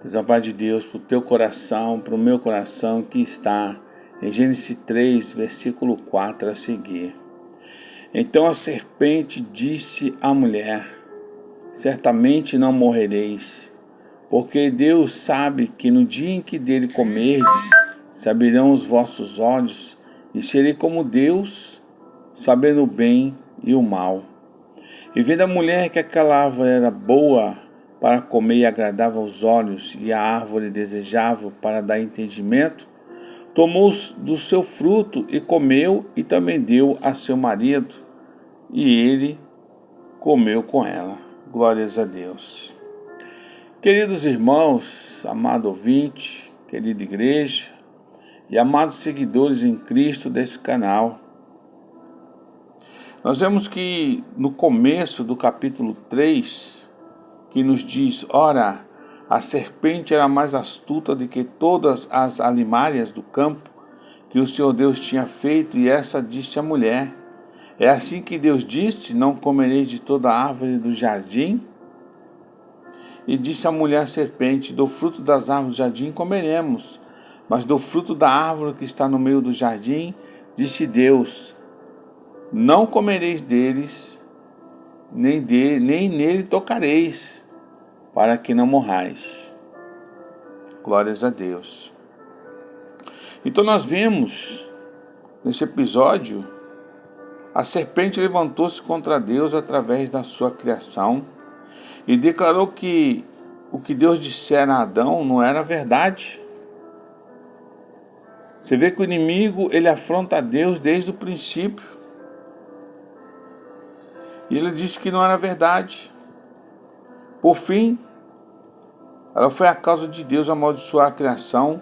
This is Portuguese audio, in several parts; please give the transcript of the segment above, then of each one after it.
Deus, a paz de Deus para o teu coração, para o meu coração, que está em Gênesis 3, versículo 4 a seguir. Então a serpente disse à mulher: certamente não morrereis, porque Deus sabe que no dia em que dele comerdes, se abrirão os vossos olhos, e serei como Deus, sabendo o bem e o mal. E vendo a mulher que aquela árvore era boa para comer e agradável aos olhos, e a árvore desejável para dar entendimento, tomou do seu fruto e comeu, e também deu a seu marido, e ele comeu com ela. Glórias a Deus. Queridos irmãos, amado ouvinte, querida igreja e amados seguidores em Cristo desse canal, nós vemos que no começo do capítulo 3, que nos diz: ora, a serpente era mais astuta do que todas as alimárias do campo que o Senhor Deus tinha feito, e essa disse à mulher: é assim que Deus disse: não comereis de toda árvore do jardim? E disse a mulher à serpente: do fruto das árvores do jardim comeremos, mas do fruto da árvore que está no meio do jardim, disse Deus: não comereis deles, nem nele tocareis, para que não morrais. Glórias a Deus. Então nós vemos nesse episódio, a serpente levantou-se contra Deus através da sua criação e declarou que o que Deus dissera a Adão não era verdade. Você vê que o inimigo, ele afronta a Deus desde o princípio. E ele disse que não era verdade. Por fim, ela foi a causa de Deus amaldiçoar a criação,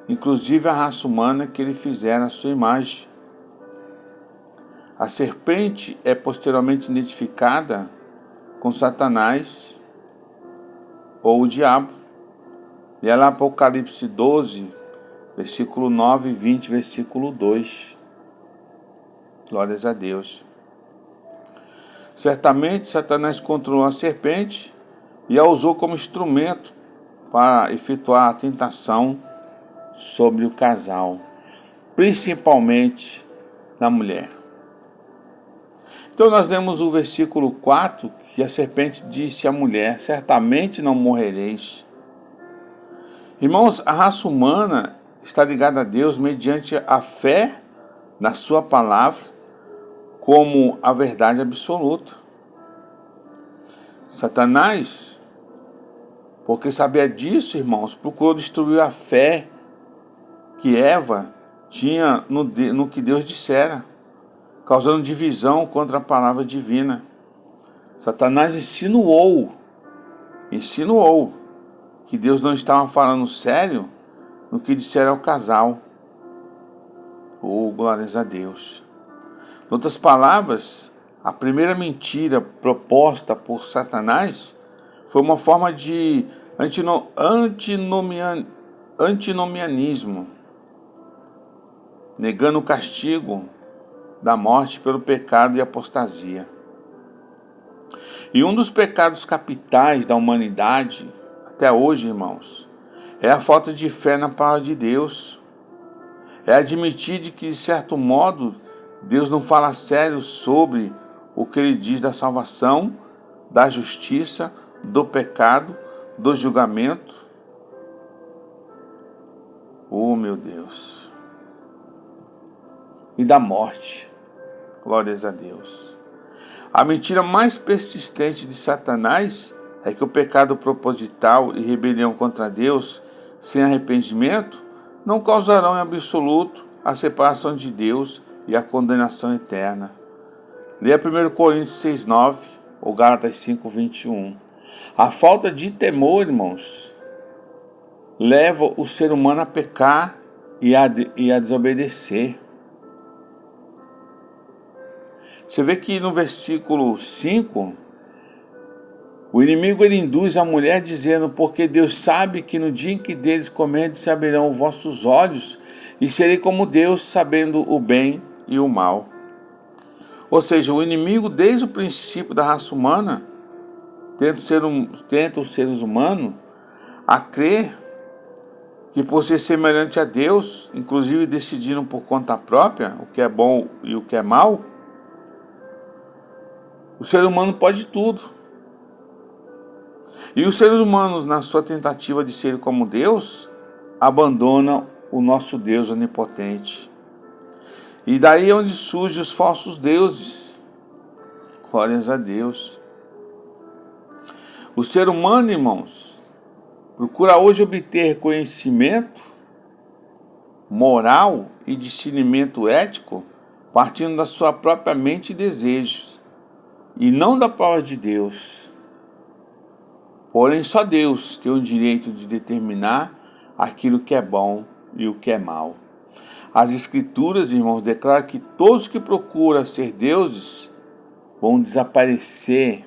inclusive a raça humana que ele fizera à sua imagem. A serpente é posteriormente identificada com Satanás ou o diabo. E ela, Apocalipse 12, versículo 9 e 20, versículo 2. Glórias a Deus. Certamente Satanás controlou a serpente e a usou como instrumento para efetuar a tentação sobre o casal, principalmente na mulher. Então nós lemos o versículo 4, que a serpente disse à mulher: certamente não morrereis. Irmãos, a raça humana está ligada a Deus mediante a fé na sua palavra como a verdade absoluta. Satanás, porque sabia disso, irmãos, procurou destruir a fé que Eva tinha no que Deus dissera, causando divisão contra a palavra divina. Satanás insinuou que Deus não estava falando sério no que dissera ao casal. Oh, glórias a Deus. Em outras palavras, a primeira mentira proposta por Satanás foi uma forma de antinomianismo, negando o castigo da morte pelo pecado e apostasia. E um dos pecados capitais da humanidade, até hoje, irmãos, é a falta de fé na palavra de Deus. É admitir de que, de certo modo, Deus não fala sério sobre o que ele diz da salvação, da justiça, do pecado, do julgamento. Oh, meu Deus! E da morte. Glórias a Deus. A mentira mais persistente de Satanás é que o pecado proposital e rebelião contra Deus, sem arrependimento, não causarão em absoluto a separação de Deus e a condenação eterna. Leia 1 Coríntios 6,9 ou Gálatas 5,21. A falta de temor, irmãos, leva o ser humano a pecar e a desobedecer. Você vê que no versículo 5, o inimigo ele induz a mulher dizendo: porque Deus sabe que no dia em que deles comerdes se abrirão os vossos olhos, e serei como Deus, sabendo o bem e o mal. Ou seja, o inimigo desde o princípio da raça humana tenta os seres humanos a crer que por ser semelhante a Deus, inclusive decidiram por conta própria o que é bom e o que é mal, o ser humano pode tudo. E os seres humanos, na sua tentativa de ser como Deus, abandonam o nosso Deus onipotente. E daí é onde surgem os falsos deuses. Glórias a Deus. O ser humano, irmãos, procura hoje obter conhecimento moral e discernimento ético partindo da sua própria mente e desejos, e não da palavra de Deus. Porém, só Deus tem o direito de determinar aquilo que é bom e o que é mal. As Escrituras, irmãos, declaram que todos que procuram ser deuses vão desaparecer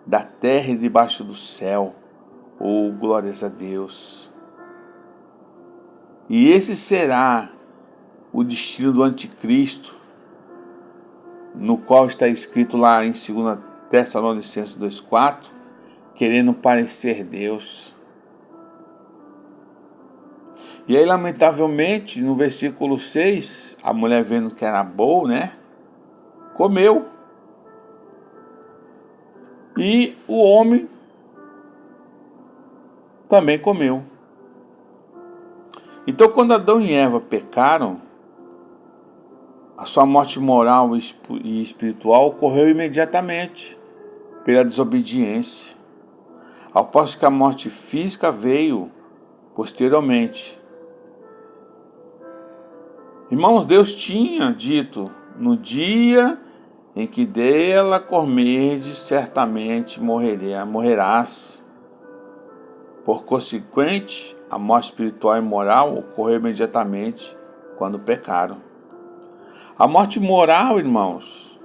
da terra e debaixo do céu. Oh, glórias a Deus. E esse será o destino do anticristo, no qual está escrito lá em 2 Tessalonicenses 2,4, querendo parecer Deus. E aí, lamentavelmente, no versículo 6, a mulher vendo que era boa, comeu. E o homem também comeu. Então, quando Adão e Eva pecaram, a sua morte moral e espiritual ocorreu imediatamente pela desobediência, ao passo que a morte física veio posteriormente. Irmãos, Deus tinha dito: no dia em que dela comerdes, certamente morrerás. Por consequente, a morte espiritual e moral ocorreu imediatamente quando pecaram. A morte moral, irmãos,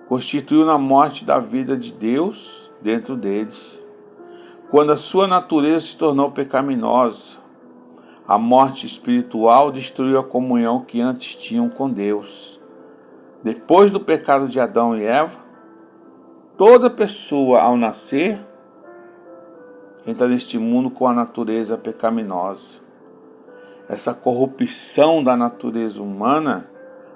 constituiu na morte da vida de Deus dentro deles. Quando a sua natureza se tornou pecaminosa, a morte espiritual destruiu a comunhão que antes tinham com Deus. Depois do pecado de Adão e Eva, toda pessoa ao nascer entra neste mundo com a natureza pecaminosa. Essa corrupção da natureza humana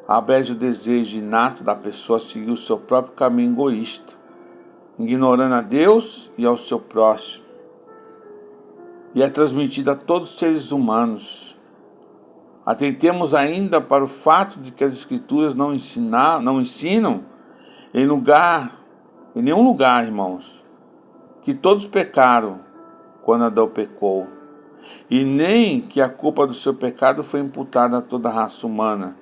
abre o desejo inato da pessoa a seguir o seu próprio caminho egoísta, ignorando a Deus e ao seu próximo. E é transmitida a todos os seres humanos. Atentemos ainda para o fato de que as Escrituras não ensinam em nenhum lugar, irmãos, que todos pecaram quando Adão pecou, e nem que a culpa do seu pecado foi imputada a toda a raça humana.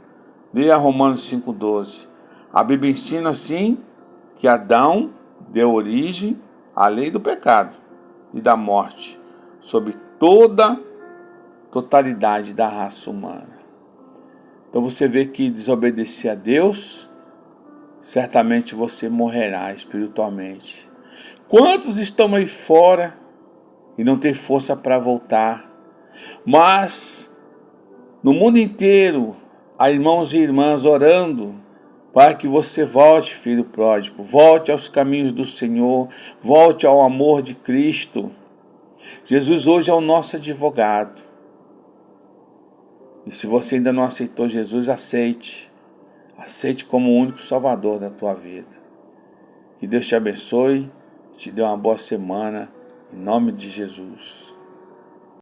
Leia Romanos 5,12. A Bíblia ensina assim que Adão deu origem à lei do pecado e da morte sobre toda totalidade da raça humana. Então você vê que desobedecer a Deus, certamente você morrerá espiritualmente. Quantos estão aí fora e não tem força para voltar? Mas no mundo inteiro há irmãos e irmãs orando para que você volte, filho pródigo, volte aos caminhos do Senhor, volte ao amor de Cristo. Jesus hoje é o nosso advogado. E se você ainda não aceitou Jesus, aceite. Aceite como o único Salvador da tua vida. Que Deus te abençoe e te dê uma boa semana, em nome de Jesus.